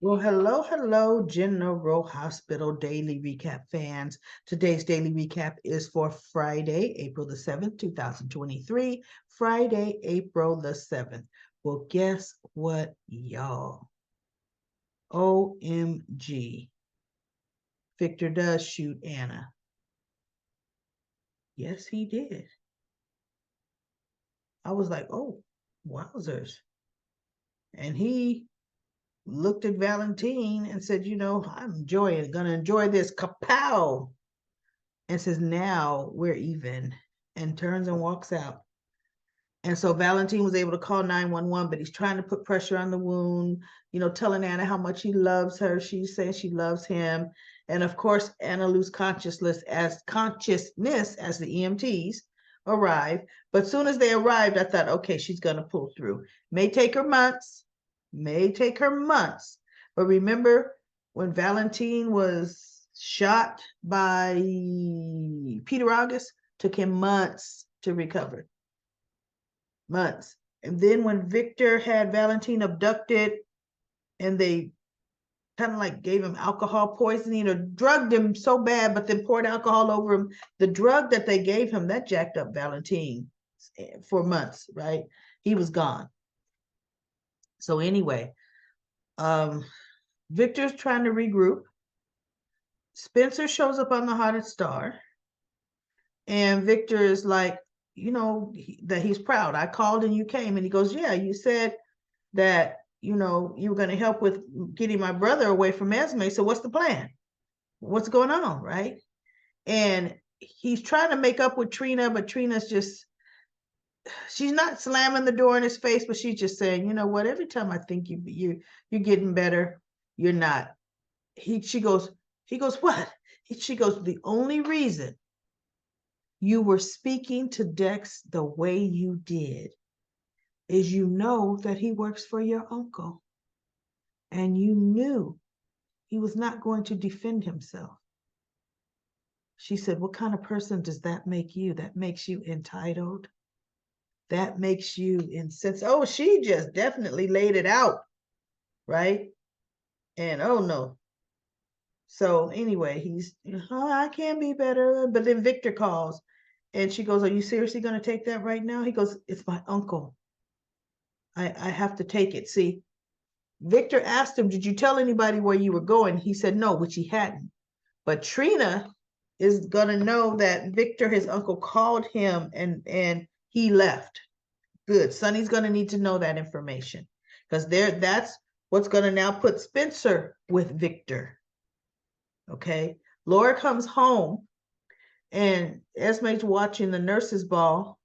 Well, hello, General Hospital Daily Recap fans. Today's daily recap is for Friday, April the 7th, 2023. Friday, April the 7th. Well, guess what, y'all? OMG. Victor does shoot Anna. Yes, he did. I was like, oh, wowzers. And he looked at Valentine and said, I'm gonna enjoy this. Kapow! And says, now we're even, and turns and walks out. And so Valentine was able to call 911, but he's trying to put pressure on the wound, telling Anna how much he loves her. She says she loves him. And of course, Anna loses consciousness as the EMTs arrive. But soon as they arrived, I thought, okay, she's going to pull through. May take her months. But remember when Valentine was shot by Peter August, took him months to recover. Months. And then when Victor had Valentine abducted and they kind of like gave him alcohol poisoning or drugged him so bad, but then poured alcohol over him, the drug that they gave him, that jacked up Valentine for months, right? He was gone. So anyway, Victor's trying to regroup. Spencer shows up on the Hottest Star, and Victor is like, that he's proud. I called and you came. And he goes, yeah, you said that, you were going to help with getting my brother away from Esme. So what's the plan? What's going on, right? And he's trying to make up with Trina, but Trina's just, she's not slamming the door in his face, but she's just saying, you know what? Every time I think you're getting better, you're not. He goes, what? She goes, the only reason you were speaking to Dex the way you did is you know that he works for your uncle. And you knew he was not going to defend himself. She said, what kind of person does that make you? That makes you entitled. That makes you insensitive. Oh, she just definitely laid it out, right? And oh no. So anyway, he's, I can be better. But then Victor calls and she goes, are you seriously going to take that right now? He goes, it's my uncle. I have to take it. See, Victor asked him, did you tell anybody where you were going? He said no, which he hadn't. But Trina is going to know that Victor, his uncle, called him and he left. Good. Sonny's going to need to know that information because that's what's going to now put Spencer with Victor. Okay. Laura comes home and Esme's watching the nurses' ball,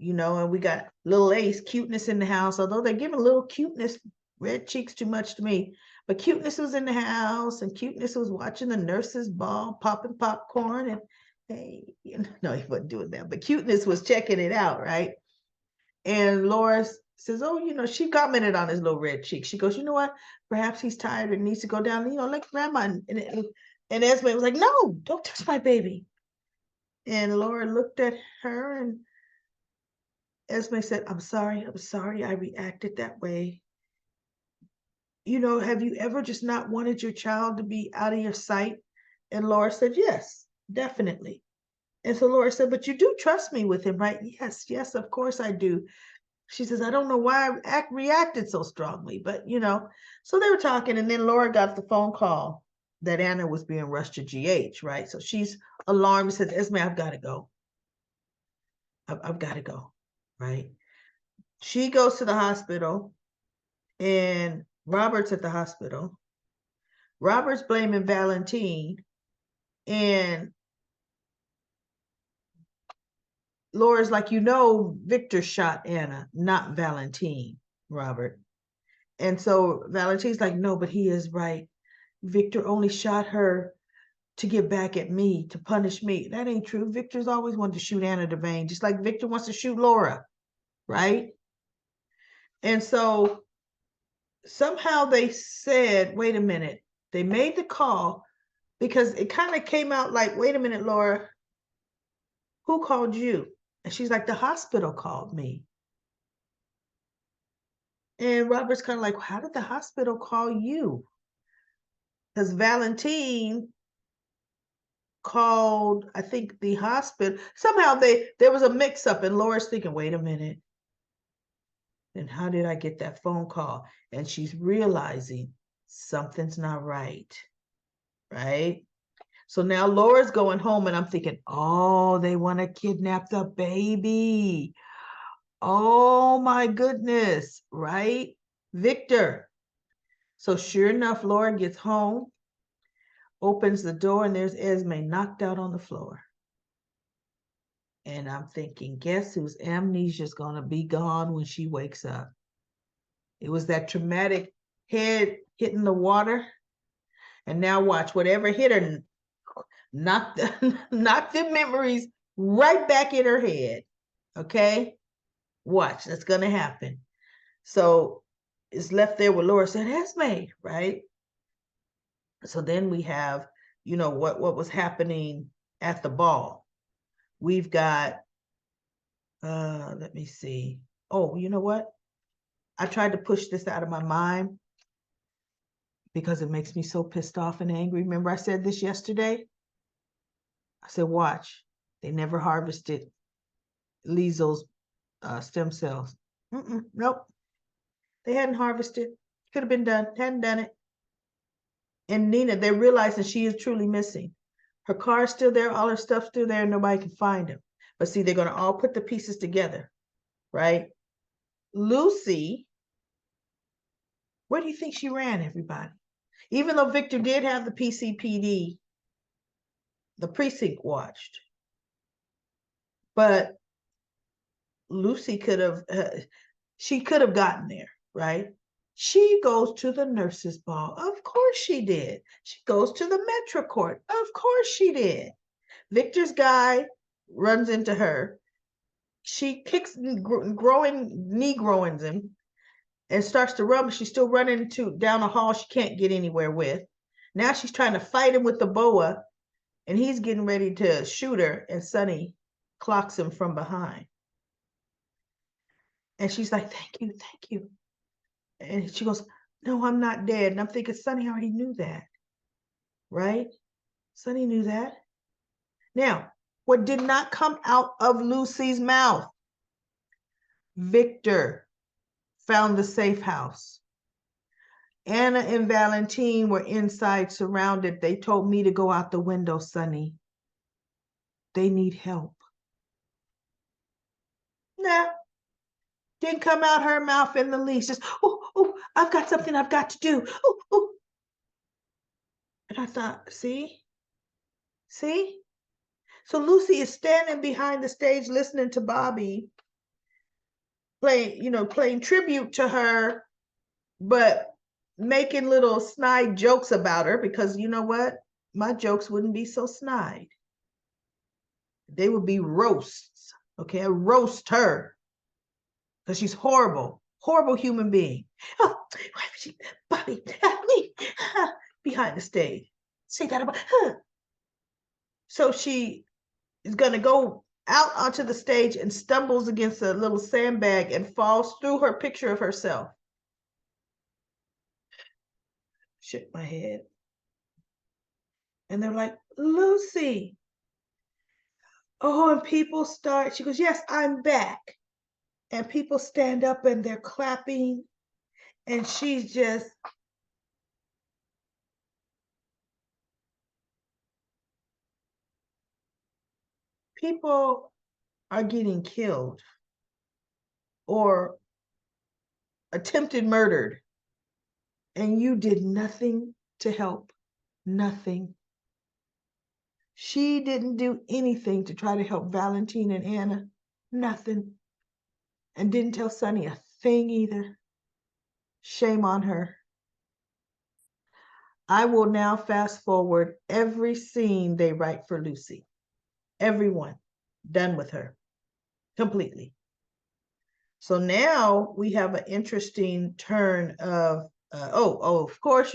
and we got little Ace, cuteness in the house, although they're giving a little cuteness, red cheeks too much to me. But cuteness was in the house and cuteness was watching the nurses' ball, popping popcorn. And hey, no, he wasn't doing that, but cuteness was checking it out, right? And Laura says, oh, she commented on his little red cheek. She goes, you know what? Perhaps he's tired and needs to go down, like grandma. And Esme was like, no, don't touch my baby. And Laura looked at her and Esme said, I'm sorry, I reacted that way. Have you ever just not wanted your child to be out of your sight? And Laura said, yes, definitely. And so Laura said, but you do trust me with him, right? Yes, of course I do. She says, I don't know why I reacted so strongly, but so they were talking, and then Laura got the phone call that Anna was being rushed to GH, right? So she's alarmed, says, Esme, I've got to go. I've got to go, right? She goes to the hospital, and Robert's at the hospital. Robert's blaming Valentine, and Laura's like, Victor shot Anna, not Valentine, Robert. And so Valentine's like, no, but he is right. Victor only shot her to get back at me, to punish me. That ain't true. Victor's always wanted to shoot Anna Devane, just like Victor wants to shoot Laura, right? And so somehow they said, wait a minute. They made the call because it kind of came out like, wait a minute, Laura, who called you? And she's like, the hospital called me. And Robert's kind of like, how did the hospital call you? Because Valentine called, I think, the hospital. Somehow there was a mix-up, and Laura's thinking, wait a minute. And how did I get that phone call? And she's realizing something's not right. Right? So now Laura's going home, and I'm thinking, oh, they want to kidnap the baby. Oh my goodness, right? Victor. So sure enough, Laura gets home, opens the door, and there's Esme knocked out on the floor. And I'm thinking, guess whose amnesia's going to be gone when she wakes up? It was that traumatic head hitting the water. And now watch, whatever hit her, knock the memories right back in her head. Okay? Watch, that's going to happen. So it's left there with Laura said, Esme, right? So then we have, what was happening at the ball. We've got, let me see. Oh, you know what? I tried to push this out of my mind because it makes me so pissed off and angry. Remember I said this yesterday? I said, watch, they never harvested Liesel's stem cells. Nope. They hadn't harvested. Could have been done. Hadn't done it. And Nina, they're realizing she is truly missing. Her car's still there, all her stuff's still there, and nobody can find him. But see, they're going to all put the pieces together, right? Lucy, where do you think she ran, everybody? Even though Victor did have the PCPD, the precinct watched. But Lucy could have, she could have gotten there, right? She goes to the nurses' ball. Of course she did. She goes to the Metro Court. Of course she did. Victor's guy runs into her. She kicks knee growings him and starts to run. She's still running down a hall she can't get anywhere with. Now she's trying to fight him with the boa, and he's getting ready to shoot her, and Sonny clocks him from behind. And she's like, thank you. And she goes, no, I'm not dead. And I'm thinking, Sonny already knew that, right? Sonny knew that. Now, what did not come out of Lucy's mouth? Victor found the safe house. Anna and Valentine were inside surrounded. They told me to go out the window, Sonny. They need help. Nah, didn't come out her mouth in the least. Just, oh, I've got something I've got to do. Oh. And I thought, see? So Lucy is standing behind the stage listening to Bobby playing tribute to her, but making little snide jokes about her, because you know what? My jokes wouldn't be so snide. They would be roasts. Okay, I roast her because she's horrible human being. Oh, why would she, Bobby, me, behind the stage, say that about her. So she is going to go out onto the stage and stumbles against a little sandbag and falls through her picture of herself. Shook my head. And they're like, Lucy. Oh, and people start, she goes, yes, I'm back. And people stand up and they're clapping. And she's just, people are getting killed or attempted murdered. And you did nothing to help. Nothing. She didn't do anything to try to help Valentine and Anna. Nothing. And didn't tell Sonny a thing either. Shame on her. I will now fast forward every scene they write for Lucy. Everyone. Done with her. Completely. So now we have an interesting turn of, of course,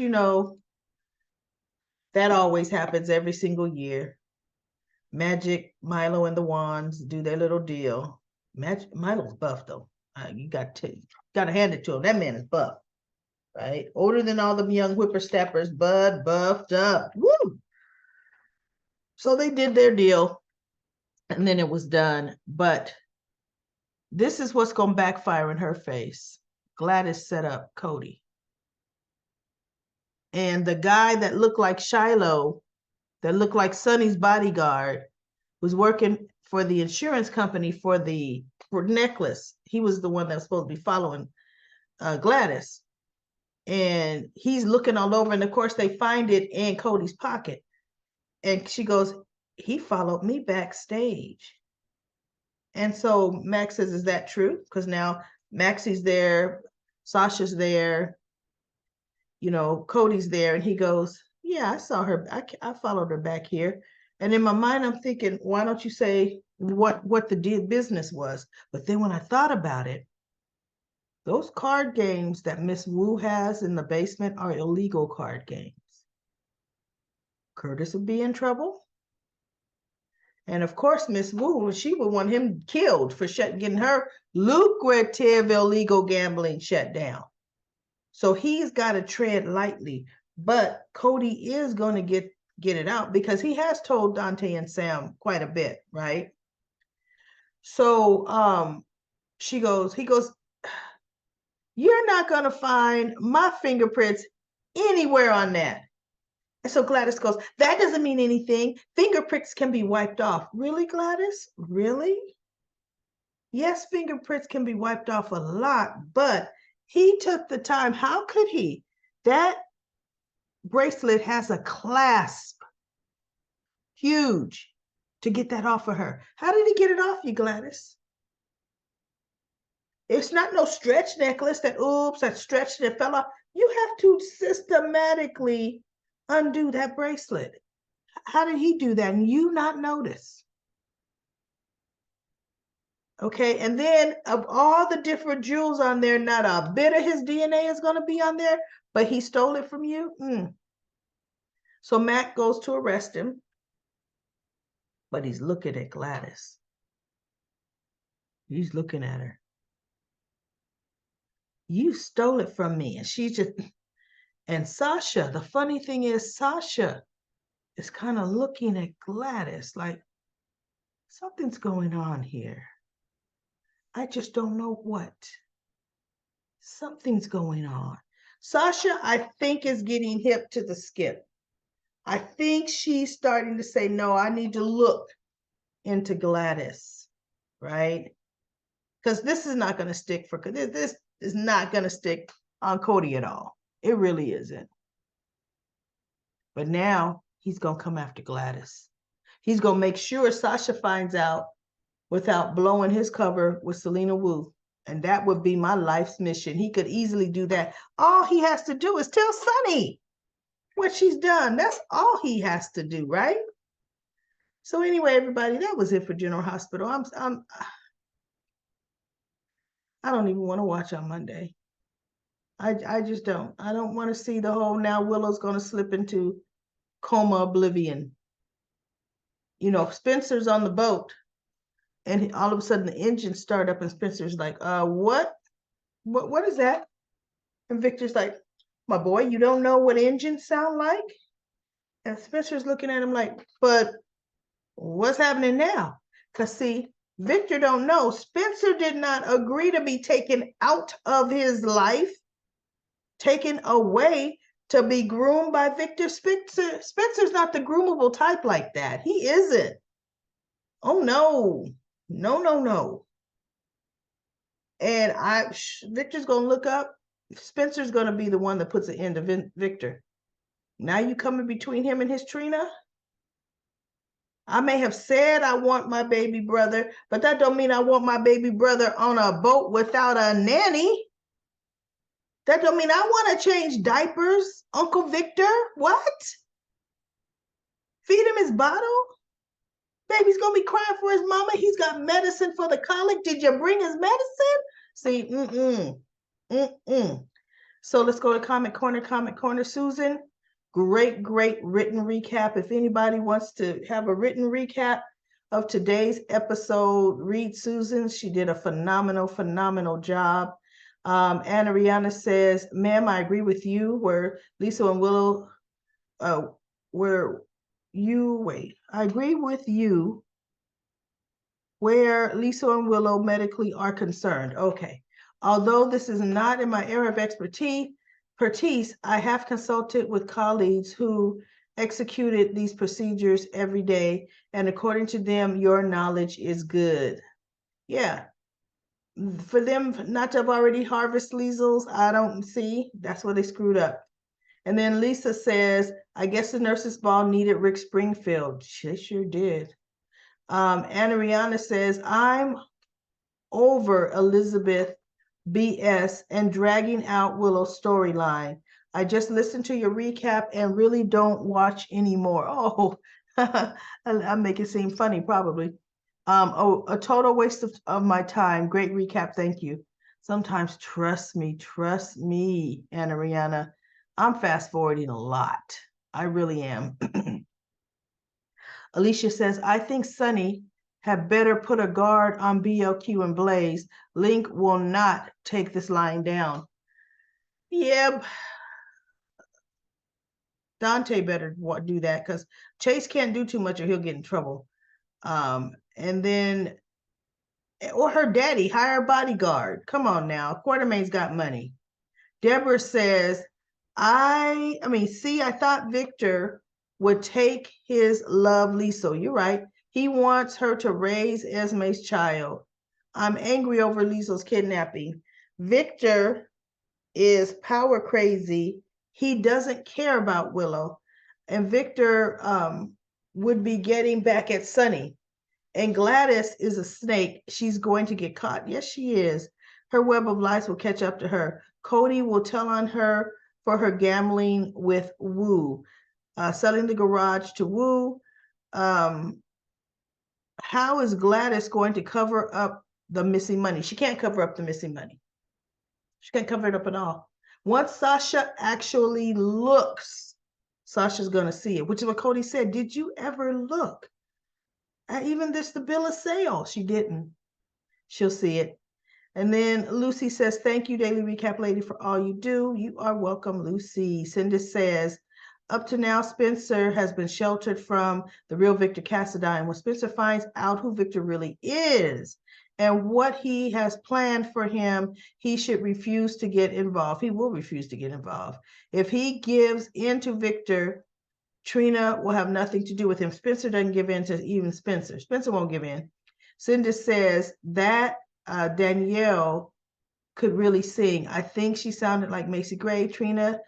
that always happens every single year. Magic, Milo and the Wands do their little deal. Milo's buff though. You got to Gotta hand it to him. That man is buff, right? Older than all them young whippersnappers, bud, buffed up. Woo! So they did their deal, and then it was done. But this is what's going to backfire in her face. Gladys set up Cody. And the guy that looked like Shiloh, that looked like Sonny's bodyguard, was working for the insurance company for the necklace. He was the one that was supposed to be following Gladys. And he's looking all over. And of course, they find it in Cody's pocket. And she goes, he followed me backstage. And so Max says, is that true? Because now Maxie's there, Sasha's there, you know, Cody's there. And he goes, yeah, I saw her. I followed her back here. And in my mind, I'm thinking, why don't you say what the business was? But then when I thought about it, those card games that Miss Wu has in the basement are illegal card games. Curtis would be in trouble. And of course, Miss Wu, she would want him killed for getting her lucrative illegal gambling shut down. So he's got to tread lightly. But Cody is going to get it out because he has told Dante and Sam quite a bit, right? So he goes, you're not going to find my fingerprints anywhere on that. And so Gladys goes, that doesn't mean anything. Fingerprints can be wiped off. Really, Gladys? Really? Yes, fingerprints can be wiped off a lot, but he took the time. How could he? That bracelet has a clasp. Huge. To get that off of her. How did he get it off you, Gladys? It's not no stretch necklace that, oops, that stretched and it fell off. You have to systematically undo that bracelet. How did he do that and you not notice? Okay, and then of all the different jewels on there, not a bit of his DNA is going to be on there, but he stole it from you. So Mac goes to arrest him, but he's looking at Gladys. He's looking at her. You stole it from me. And she's just, and Sasha, the funny thing is, Sasha is kind of looking at Gladys like, something's going on here. I just don't know what. Something's going on. Sasha, I think, is getting hip to the skip. I think she's starting to say, no, I need to look into Gladys, right? Because this is not going to stick for, this is not going to stick on Cody at all. It really isn't. But now he's going to come after Gladys. He's going to make sure Sasha finds out without blowing his cover with Selena Wu. And that would be my life's mission. He could easily do that. All he has to do is tell Sonny what she's done. That's all he has to do, right? So anyway, everybody, that was it for General Hospital. I don't even want to watch on Monday. I just don't. I don't want to see the whole now Willow's going to slip into coma oblivion. You know, Spencer's on the boat and all of a sudden the engines start up and Spencer's like, what is that? And Victor's like, my boy, you don't know what engines sound like? And Spencer's looking at him like, but what's happening now? Because see, Victor don't know. Spencer did not agree to be taken out of his life, taken away to be groomed by Victor. Spencer's not the groomable type like that. He isn't. Oh, no. No. And Victor's going to look up. Spencer's going to be the one that puts an end to Victor. Now you coming between him and his Trina? I may have said I want my baby brother, but that don't mean I want my baby brother on a boat without a nanny. That don't mean I want to change diapers, Uncle Victor. What? Feed him his bottle? Baby's going to be crying for his mama. He's got medicine for the colic. Did you bring his medicine? See, So let's go to Comment Corner. Susan, great written recap. If anybody wants to have a written recap of today's episode, read Susan's. She did a phenomenal job. Anna Rihanna says, ma'am, I agree with you where Lisa and Willow, I agree with you where Lisa and Willow medically are concerned. Okay. Although this is not in my area of expertise, I have consulted with colleagues who executed these procedures every day, and according to them, your knowledge is good. Yeah. For them not to have already harvested measles, I don't see. That's where they screwed up. And then Lisa says, I guess the nurses' ball needed Rick Springfield. She sure did. Anna Rihanna says, I'm over Elizabeth BS and dragging out Willow's storyline. I just listened to your recap and really don't watch anymore. Oh, I make it seem funny, probably. A total waste of my time. Great recap. Thank you. Sometimes trust me, Anna Rihanna. I'm fast forwarding a lot. I really am. Alicia says, I think Sunny had better put a guard on BLQ and Blaze. Link will not take this line down. Yep. Dante better do that because Chase can't do too much or he'll get in trouble. And then, or her daddy, hire a bodyguard. Come on now. Quartermain's got money. Deborah says, I thought Victor would take his love Lisa. You're right. He wants her to raise Esme's child. I'm angry over Lisa's kidnapping. Victor is power crazy. He doesn't care about Willow. And Victor would be getting back at Sunny. And Gladys is a snake. She's going to get caught. Yes, she is. Her web of lies will catch up to her. Cody will tell on her for her gambling with Wu, selling the garage to Wu. How is Gladys going to cover up the missing money? She can't cover up the missing money. She can't cover it up at all. Once Sasha actually looks, Sasha's going to see it, which is what Cody said. Did you ever look? Even this, the bill of sale. She didn't. She'll see it. And then Lucy says, thank you, Daily Recap Lady, for all you do. You are welcome, Lucy. Cindy says, up to now, Spencer has been sheltered from the real Victor Cassadine. When Spencer finds out who Victor really is and what he has planned for him, he should refuse to get involved. He will refuse to get involved. If he gives in to Victor, Trina will have nothing to do with him. Spencer doesn't give in to even Spencer. Spencer won't give in. Cindy says that Danielle could really sing. I think she sounded like Macy Gray. Trina's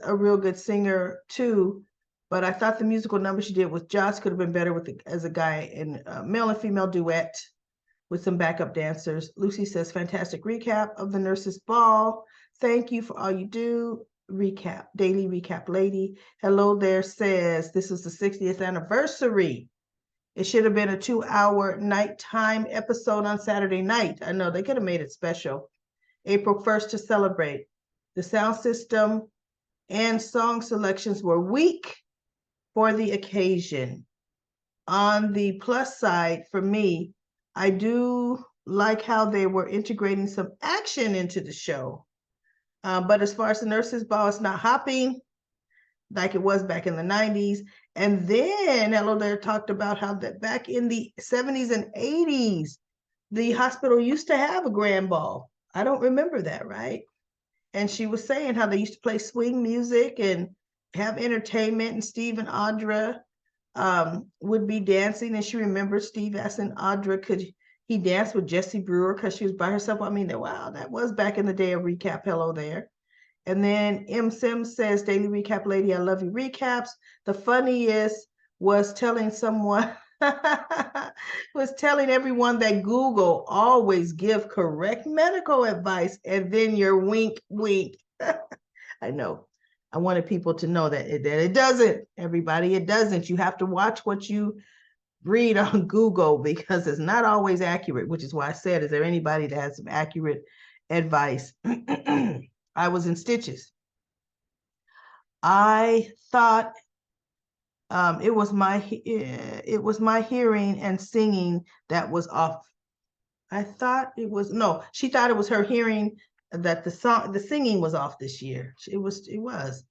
a real good singer too, but I thought the musical number she did with Josh could have been better as a guy in male and female duet with some backup dancers. Lucy says, fantastic recap of the nurses' ball. Thank you for all you do. Recap, Daily Recap Lady. Hello there says, this is the 60th anniversary. It should have been a 2-hour nighttime episode on Saturday night. I know they could have made it special. April 1st to celebrate. The sound system and song selections were weak for the occasion. On the plus side, for me, I do like how they were integrating some action into the show. But as far as the nurses' ball, it's not hopping like it was back in the 90s. And then Hello There talked about how that back in the 70s and 80s, the hospital used to have a grand ball. I don't remember that, right? And she was saying how they used to play swing music and have entertainment, and Steve and Audra would be dancing. And she remembers Steve asking Audra, could he dance with Jessie Brewer because she was by herself? I mean, wow, that was back in the day of recap. Hello There. And then M. Sims says, Daily Recap Lady, I love you recaps. The funniest was telling someone, was telling everyone that Google always give correct medical advice and then your wink, wink. I know. I wanted people to know that it doesn't, everybody, it doesn't. You have to watch what you read on Google because it's not always accurate, which is why I said, is there anybody that has some accurate advice? I was in stitches. I thought it was my hearing and singing that was off. I thought it was, no, she thought it was her hearing that the singing was off this year. It was.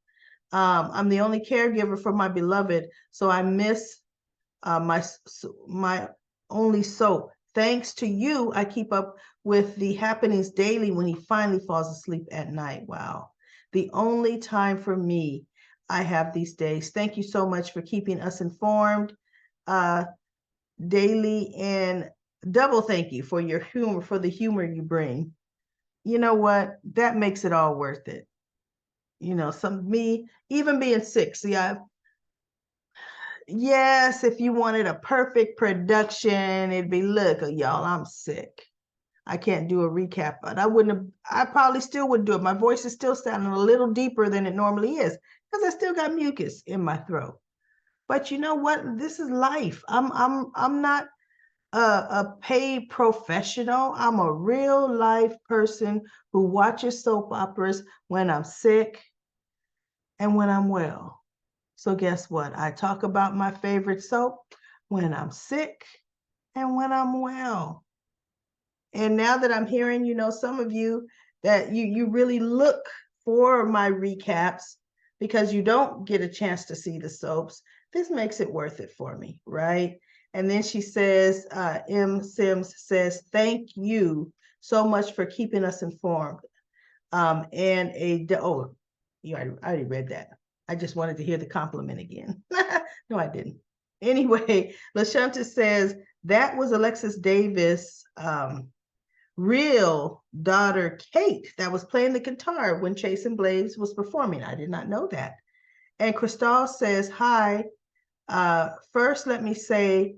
I'm the only caregiver for my beloved, so I miss my only soap. Thanks to you, I keep up with the happenings daily when he finally falls asleep at night. Wow. The only time for me I have these days. Thank you so much for keeping us informed daily, and double thank you for your humor, for the humor you bring. You know what? That makes it all worth it. You know, me even being sick. See, yes, if you wanted a perfect production, it'd be, look, y'all, I'm sick. I can't do a recap, but I probably still wouldn't do it. My voice is still sounding a little deeper than it normally is because I still got mucus in my throat. But you know what? This is life. I'm not a paid professional. I'm a real life person who watches soap operas when I'm sick and when I'm well. So guess what? I talk about my favorite soap when I'm sick and when I'm well. And now that I'm hearing, some of you that you really look for my recaps because you don't get a chance to see the soaps, this makes it worth it for me, right? And then she says, M. Sims says, thank you so much for keeping us informed. Oh, I already read that. I just wanted to hear the compliment again. No, I didn't. Anyway, LaShanta says, that was Alexis Davis' real daughter, Kate, that was playing the guitar when Chasing Blaze was performing. I did not know that. And Cristal says, hi. First, let me say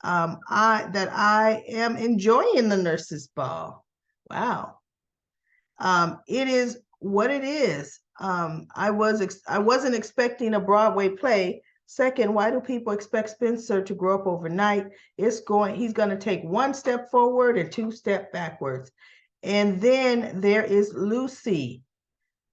I am enjoying the nurses' ball. Wow. It is what it is. I wasn't expecting a Broadway play. Second, why do people expect Spencer to grow up overnight? He's going to take one step forward and two steps backwards. And then there is Lucy.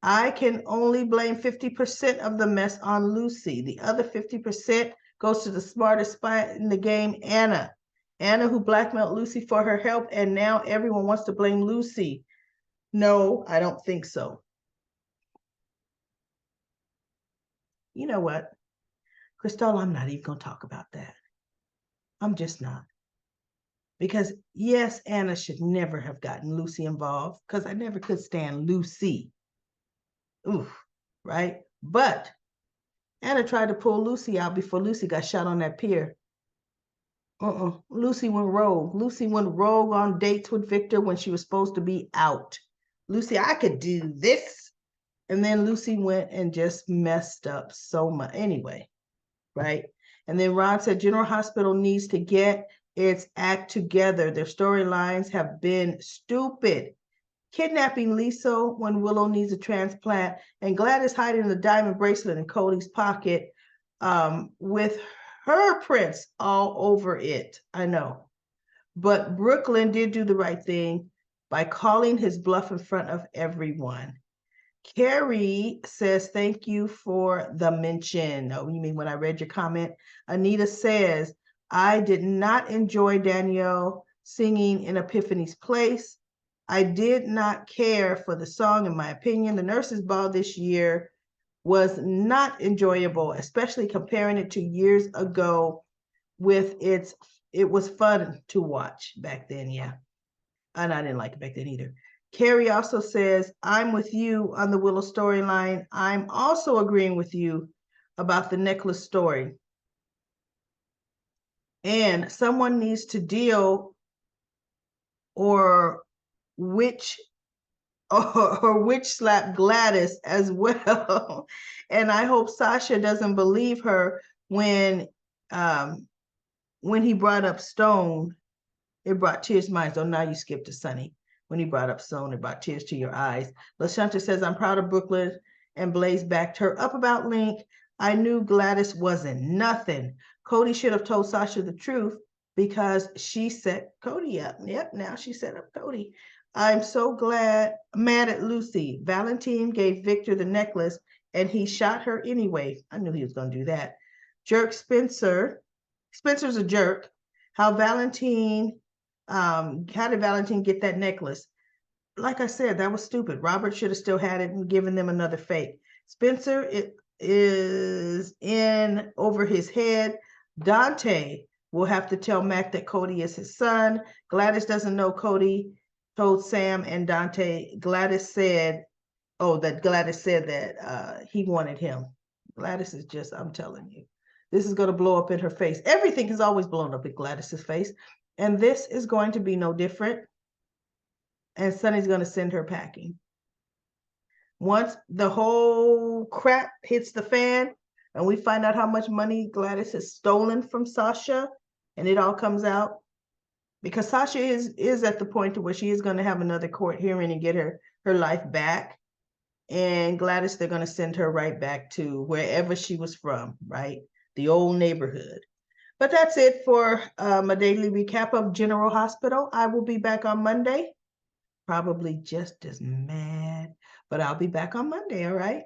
I can only blame 50% of the mess on Lucy. The other 50% goes to the smartest spy in the game, Anna. Anna, who blackmailed Lucy for her help, and now everyone wants to blame Lucy. No, I don't think so. You know what, Cristal, I'm not even going to talk about that. I'm just not. Because yes, Anna should never have gotten Lucy involved because I never could stand Lucy. Oof, right? But Anna tried to pull Lucy out before Lucy got shot on that pier. Lucy went rogue. Lucy went rogue on dates with Victor when she was supposed to be out. Lucy, I could do this. And then Lucy went and just messed up so much. Anyway, right? And then Ron said General Hospital needs to get its act together. Their storylines have been stupid. Kidnapping Lisa when Willow needs a transplant, and Gladys hiding the diamond bracelet in Cody's pocket with her prints all over it. I know. But Brooklyn did do the right thing by calling his bluff in front of everyone. Carrie says, thank you for the mention. Oh, you mean when I read your comment? Anita says, I did not enjoy Danielle singing in Epiphany's place. I did not care for the song, in my opinion. The Nurses' Ball this year was not enjoyable, especially comparing it to years ago it was fun to watch back then, yeah. And I didn't like it back then either. Carrie also says, I'm with you on the Willow storyline. I'm also agreeing with you about the necklace story. And someone needs to deal or witch slap Gladys as well. And I hope Sasha doesn't believe her when he brought up Stone. It brought tears to my eyes. Oh, now you skipped to Sunny. When he brought up Stone, it brought tears to your eyes. LaShanta says, I'm proud of Brooklyn, and Blaze backed her up about Link. I knew Gladys wasn't nothing. Cody should have told Sasha the truth because she set Cody up. Yep, now she set up Cody. I'm so mad at Lucy. Valentine gave Victor the necklace and he shot her anyway. I knew he was going to do that. Jerk Spencer's a jerk. How Valentine How did Valentine get that necklace? Like I said, that was stupid. Robert should have still had it and given them another fake. Spencer is in over his head. Dante will have to tell Mac that Cody is his son. Gladys doesn't know Cody told Sam and Dante. Gladys said that he wanted him. Gladys is just, I'm telling you, this is going to blow up in her face. Everything is always blown up in Gladys's face. And this is going to be no different. And Sonny's going to send her packing. Once the whole crap hits the fan and we find out how much money Gladys has stolen from Sasha and it all comes out, because Sasha is at the point to where she is going to have another court hearing and get her life back. And Gladys, they're going to send her right back to wherever she was from, right? The old neighborhood. But that's it for my daily recap of General Hospital. I will be back on Monday, probably just as mad, but I'll be back on Monday, all right?